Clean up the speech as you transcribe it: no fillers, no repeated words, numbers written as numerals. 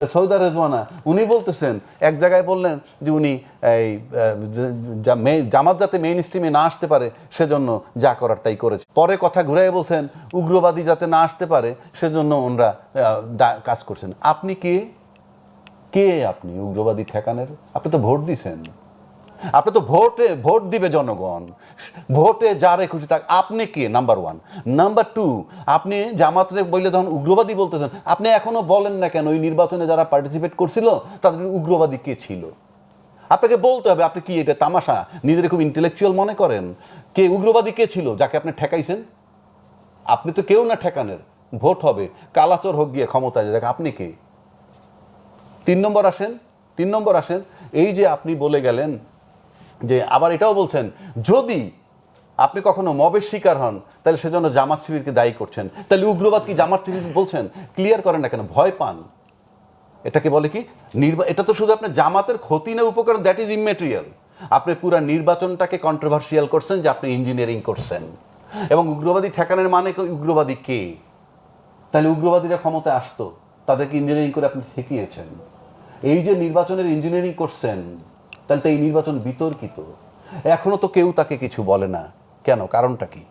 সৌদা রেজওয়ানা উনি বলতেছেন, এক জায়গায় বললেন যে উনি এই জামাত যাতে মেইন স্ট্রিমে না আসতে পারে সেজন্য যা করার তাই করেছে। পরে কথা ঘুরাই বলছেন উগ্রবাদী যাতে না আসতে পারে সেজন্য ওনারা কাজ করছেন। আপনি কে? কে আপনি উগ্রবাদী ঠেকানের? আপনি তো ভোট দিছেন, আপনি তো ভোট দিবে জনগণ, ভোটে যারে খুশি থাক। আপনি কে? Number one. নাম্বার টু, আপনি জামাতরে বললে যখন উগ্রবাদী বলতেছেন, আপনি এখনো বলেন না কেন ওই নির্বাচনে যারা পার্টিসিপেট করছিল তাদের উগ্রবাদী কে ছিল? আপনাকে বলতে হবে। আপনি কি এটা তামাশা নিজের খুব ইন্টেলেকচুয়াল মনে করেন? কে উগ্রবাদী কে ছিল যাকে আপনি ঠেকাইছেন? আপনি তো কেউ না ঠেকানের। ভোট হবে, কালাচর হোক গিয়ে ক্ষমতায় দেখ। আপনি কে? 3 নম্বর আসেন। এই যে আপনি বলে গেলেন যে আবার এটাও বলছেন যদি আপনি কখনো মবের শিকার হন তাহলে সেজন্য জামাত শিবিরকে দায়ী করছেন। তাহলে উগ্রবাদ কি জামাত শিবির বলছেন? ক্লিয়ার করেন না কেন? ভয় পান? এটাকে বলে কি? এটা তো শুধু আপনার জামাতের ক্ষতি না উপকার, দ্যাট ইজ ইমমেটেরিয়াল। আপনি পুরো নির্বাচনটাকে কন্ট্রোভার্সিয়াল করছেন যে আপনি ইঞ্জিনিয়ারিং করছেন। এবং উগ্রবাদী ঠেকানোর মানে উগ্রবাদী কে? তাহলে উগ্রবাদীরা ক্ষমতায় আসতো, তাদেরকে ইঞ্জিনিয়ারিং করে আপনি ঠেকিয়েছেন। এই যে নির্বাচনের ইঞ্জিনিয়ারিং করছেন, তাহলে তো এই নির্বাচন বিতর্কিত। এখনো তো কেউ তাকে কিছু বলে না কেন? কারণটা কি?